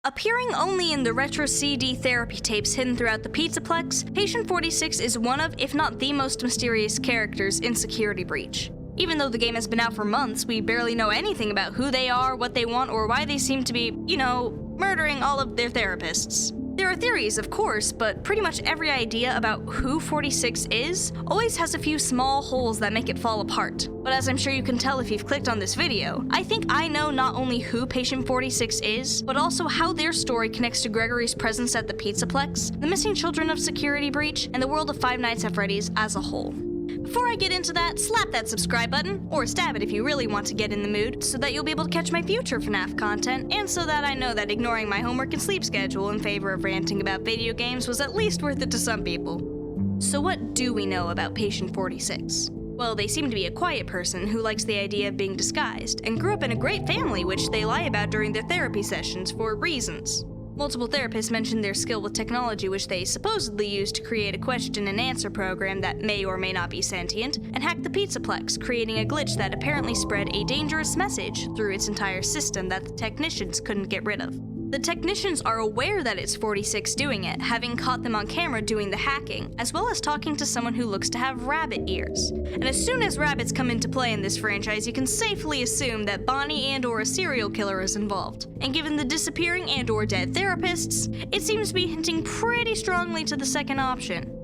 Appearing only in the retro CD therapy tapes hidden throughout the Pizzaplex, Patient 46 is one of, if not the most mysterious characters in Security Breach. Even though the game has been out for months, we barely know anything about who they are, what they want, or why they seem to be, murdering all of their therapists. There are theories, of course, but pretty much every idea about who 46 is always has a few small holes that make it fall apart. But as I'm sure you can tell if you've clicked on this video, I think I know not only who Patient 46 is, but also how their story connects to Gregory's presence at the Pizzaplex, the missing children of Security Breach, and the world of Five Nights at Freddy's as a whole. Before I get into that, slap that subscribe button, or stab it if you really want to get in the mood, so that you'll be able to catch my future FNAF content, and so that I know that ignoring my homework and sleep schedule in favor of ranting about video games was at least worth it to some people. So what do we know about Patient 46? Well, they seem to be a quiet person who likes the idea of being disguised, and grew up in a great family which they lie about during their therapy sessions for reasons. Multiple therapists mentioned their skill with technology which they supposedly used to create a question and answer program that may or may not be sentient, and hacked the Pizzaplex, creating a glitch that apparently spread a dangerous message through its entire system that the technicians couldn't get rid of. The technicians are aware that it's 46 doing it, having caught them on camera doing the hacking, as well as talking to someone who looks to have rabbit ears. And as soon as rabbits come into play in this franchise, you can safely assume that Vanny and/or a serial killer is involved. And given the disappearing and/or dead therapists, it seems to be hinting pretty strongly to the second option.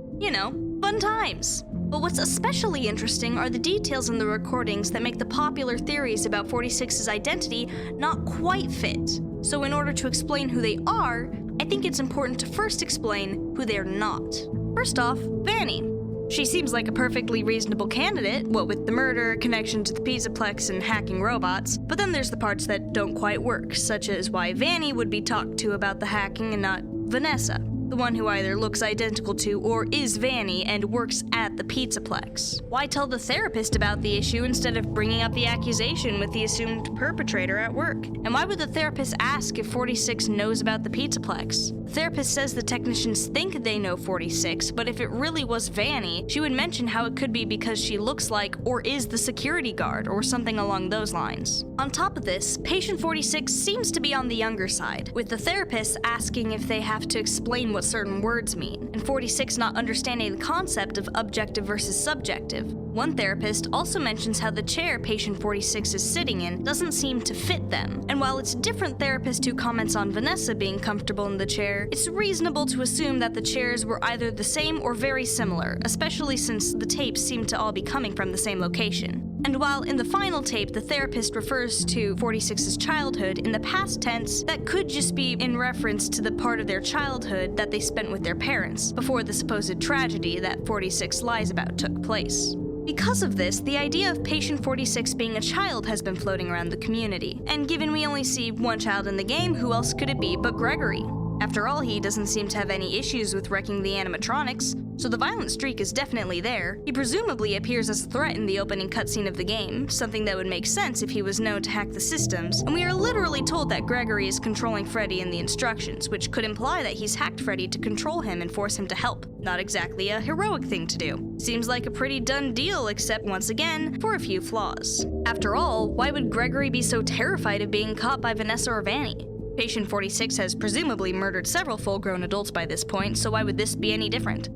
Fun times. But what's especially interesting are the details in the recordings that make the popular theories about 46's identity not quite fit. So in order to explain who they are, I think it's important to first explain who they're not. First off, Vanny. She seems like a perfectly reasonable candidate, what with the murder, connection to the Pizzaplex, and hacking robots, but then there's the parts that don't quite work, such as why Vanny would be talked to about the hacking and not Vanessa, the one who either looks identical to or is Vanny and works at the Pizzaplex. Why tell the therapist about the issue instead of bringing up the accusation with the assumed perpetrator at work? And why would the therapist ask if 46 knows about the Pizzaplex? The therapist says the technicians think they know 46, but if it really was Vanny, she would mention how it could be because she looks like or is the security guard or something along those lines. On top of this, Patient 46 seems to be on the younger side, with the therapist asking if they have to explain what certain words mean, and 46 not understanding the concept of objective versus subjective. One therapist also mentions how the chair Patient 46 is sitting in doesn't seem to fit them, and while it's a different therapist who comments on Vanessa being comfortable in the chair, it's reasonable to assume that the chairs were either the same or very similar, especially since the tapes seem to all be coming from the same location. And while in the final tape the therapist refers to 46's childhood in the past tense, that could just be in reference to the part of their childhood that they spent with their parents, before the supposed tragedy that 46 lies about took place. Because of this, the idea of Patient 46 being a child has been floating around the community, and given we only see one child in the game, who else could it be but Gregory? After all, he doesn't seem to have any issues with wrecking the animatronics, so the violent streak is definitely there. He presumably appears as a threat in the opening cutscene of the game, something that would make sense if he was known to hack the systems, and we are literally told that Gregory is controlling Freddy in the instructions, which could imply that he's hacked Freddy to control him and force him to help. Not exactly a heroic thing to do. Seems like a pretty done deal, except once again, for a few flaws. After all, why would Gregory be so terrified of being caught by Vanessa or Vanny? Patient 46 has presumably murdered several full-grown adults by this point, so why would this be any different?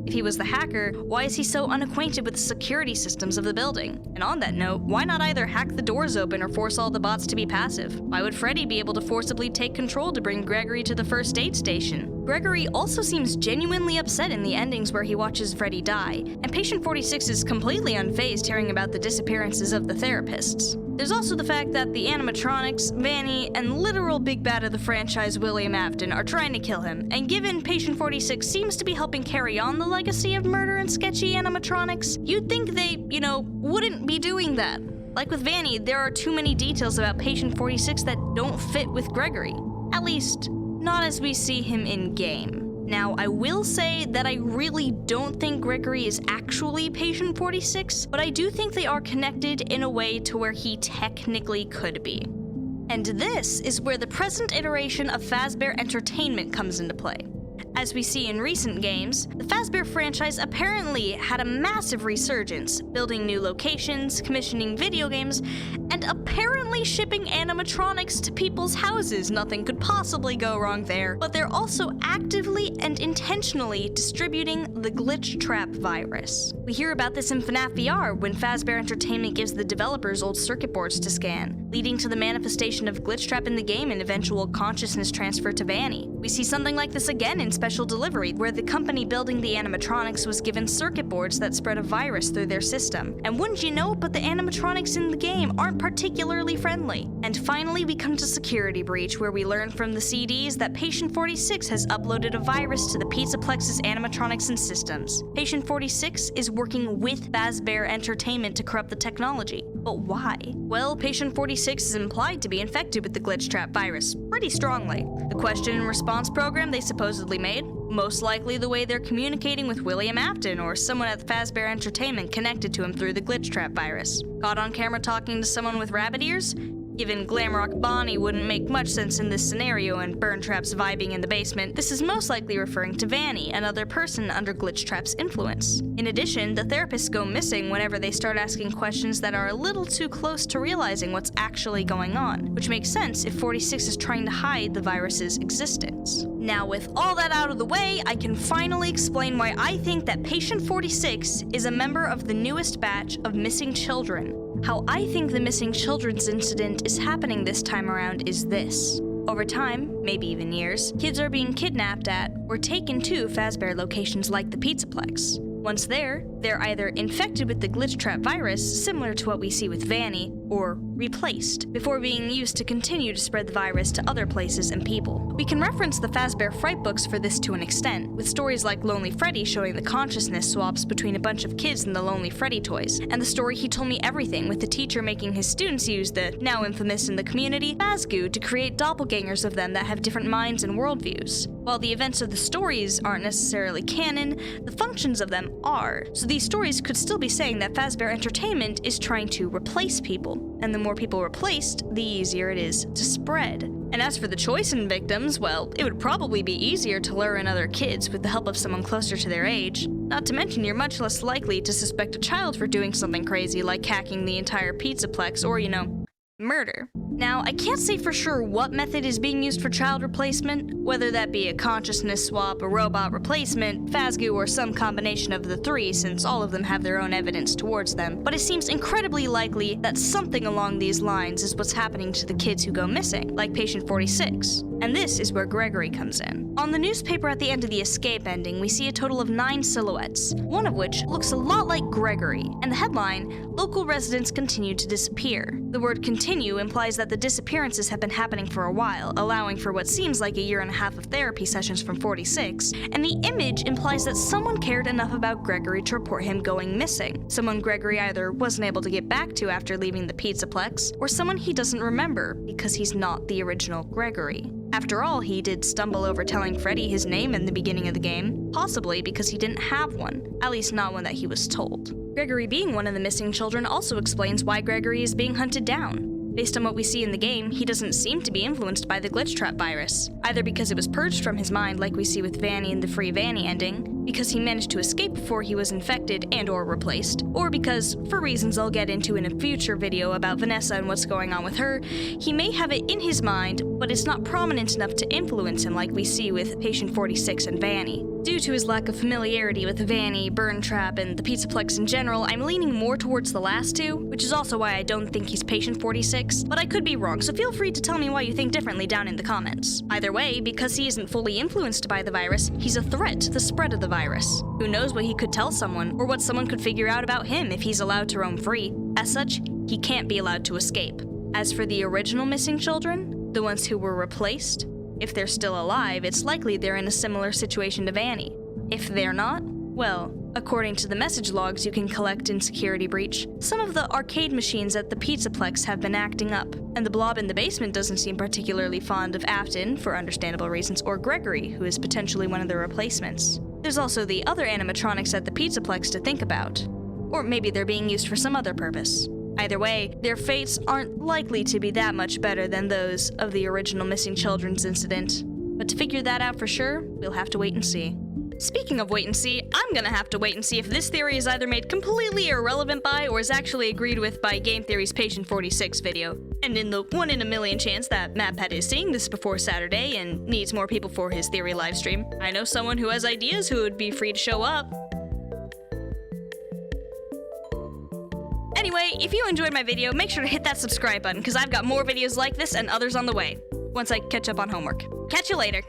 If he was the hacker, why is he so unacquainted with the security systems of the building? And on that note, why not either hack the doors open or force all the bots to be passive? Why would Freddy be able to forcibly take control to bring Gregory to the first aid station? Gregory also seems genuinely upset in the endings where he watches Freddy die, and Patient 46 is completely unfazed hearing about the disappearances of the therapists. There's also the fact that the animatronics, Vanny, and literal big bad of the franchise William Afton are trying to kill him, and given Patient 46 seems to be helping carry on the legacy of murder and sketchy animatronics, you'd think they, wouldn't be doing that. Like with Vanny, there are too many details about Patient 46 that don't fit with Gregory. At least, not as we see him in-game. Now, I will say that I really don't think Gregory is actually Patient 46, but I do think they are connected in a way to where he technically could be. And this is where the present iteration of Fazbear Entertainment comes into play. As we see in recent games, the Fazbear franchise apparently had a massive resurgence, building new locations, commissioning video games, and apparently only shipping animatronics to people's houses, nothing could possibly go wrong there, but they're also actively and intentionally distributing the glitch trap virus. We hear about this in FNAF VR when Fazbear Entertainment gives the developers old circuit boards to scan, leading to the manifestation of glitch trap in the game and eventual consciousness transfer to Vanny. We see something like this again in Special Delivery, where the company building the animatronics was given circuit boards that spread a virus through their system. And wouldn't you know, but the animatronics in the game aren't particularly friendly. And finally, we come to Security Breach, where we learn from the CDs that Patient 46 has uploaded a virus to the Pizzaplex's animatronics and systems. Patient 46 is working with Fazbear Entertainment to corrupt the technology. But why? Well, Patient 46 is implied to be infected with the glitch trap virus pretty strongly. The question and response program they supposedly made, most likely the way they're communicating with William Afton or someone at Fazbear Entertainment connected to him through the glitch trap virus. Caught on camera talking to someone with rabbit ears? Given Glamrock Bonnie wouldn't make much sense in this scenario and Burntrap's vibing in the basement, this is most likely referring to Vanny, another person under Glitch Trap's influence. In addition, the therapists go missing whenever they start asking questions that are a little too close to realizing what's actually going on, which makes sense if 46 is trying to hide the virus's existence. Now, with all that out of the way, I can finally explain why I think that Patient 46 is a member of the newest batch of missing children. How I think the missing children's incident is happening this time around is this. Over time, maybe even years, kids are being kidnapped at or taken to Fazbear locations like the Pizzaplex. Once there, they're either infected with the glitch trap virus, similar to what we see with Vanny, or replaced, before being used to continue to spread the virus to other places and people. We can reference the Fazbear Fright books for this to an extent, with stories like Lonely Freddy showing the consciousness swaps between a bunch of kids in the Lonely Freddy toys, and the story He Told Me Everything with the teacher making his students use the, now infamous in the community, Fazgoo to create doppelgangers of them that have different minds and worldviews. While the events of the stories aren't necessarily canon, the functions of them are, so these stories could still be saying that Fazbear Entertainment is trying to replace people, and the more people replaced, the easier it is to spread. And as for the choice in victims, well, it would probably be easier to lure in other kids with the help of someone closer to their age. Not to mention you're much less likely to suspect a child for doing something crazy like hacking the entire Pizzaplex or, murder. Now, I can't say for sure what method is being used for child replacement, whether that be a consciousness swap, a robot replacement, Fazgoo, or some combination of the three, since all of them have their own evidence towards them, but it seems incredibly likely that something along these lines is what's happening to the kids who go missing, like Patient 46. And this is where Gregory comes in. On the newspaper at the end of the escape ending, we see a total of 9 silhouettes, one of which looks a lot like Gregory, and the headline, "Local residents continue to disappear." The word continue implies that the disappearances have been happening for a while, allowing for what seems like a year and a half of therapy sessions from 46, and the image implies that someone cared enough about Gregory to report him going missing, someone Gregory either wasn't able to get back to after leaving the Pizzaplex, or someone he doesn't remember because he's not the original Gregory. After all, he did stumble over telling Freddy his name in the beginning of the game, possibly because he didn't have one, at least not one that he was told. Gregory being one of the missing children also explains why Gregory is being hunted down. Based on what we see in the game, he doesn't seem to be influenced by the glitch trap virus, either because it was purged from his mind like we see with Vanny in the Free Vanny ending, because he managed to escape before he was infected and or replaced, or because, for reasons I'll get into in a future video about Vanessa and what's going on with her, he may have it in his mind, but it's not prominent enough to influence him like we see with Patient 46 and Vanny. Due to his lack of familiarity with Vanny, Burntrap, and the Pizzaplex in general, I'm leaning more towards the last two, which is also why I don't think he's Patient 46, but I could be wrong, so feel free to tell me why you think differently down in the comments. Either way, because he isn't fully influenced by the virus, he's a threat to the spread of the virus. Who knows what he could tell someone, or what someone could figure out about him if he's allowed to roam free. As such, he can't be allowed to escape. As for the original missing children, the ones who were replaced, if they're still alive, it's likely they're in a similar situation to Vanny. If they're not, well, according to the message logs you can collect in Security Breach, some of the arcade machines at the Pizzaplex have been acting up, and the blob in the basement doesn't seem particularly fond of Afton, for understandable reasons, or Gregory, who is potentially one of the replacements. There's also the other animatronics at the Pizzaplex to think about. Or maybe they're being used for some other purpose. Either way, their fates aren't likely to be that much better than those of the original missing children's incident. But to figure that out for sure, we'll have to wait and see. Speaking of wait and see, I'm gonna have to wait and see if this theory is either made completely irrelevant by or is actually agreed with by Game Theory's Patient 46 video. And in the 1 in a million chance that MatPat is seeing this before Saturday and needs more people for his theory livestream, I know someone who has ideas who would be free to show up. Anyway, if you enjoyed my video, make sure to hit that subscribe button because I've got more videos like this and others on the way, once I catch up on homework. Catch you later.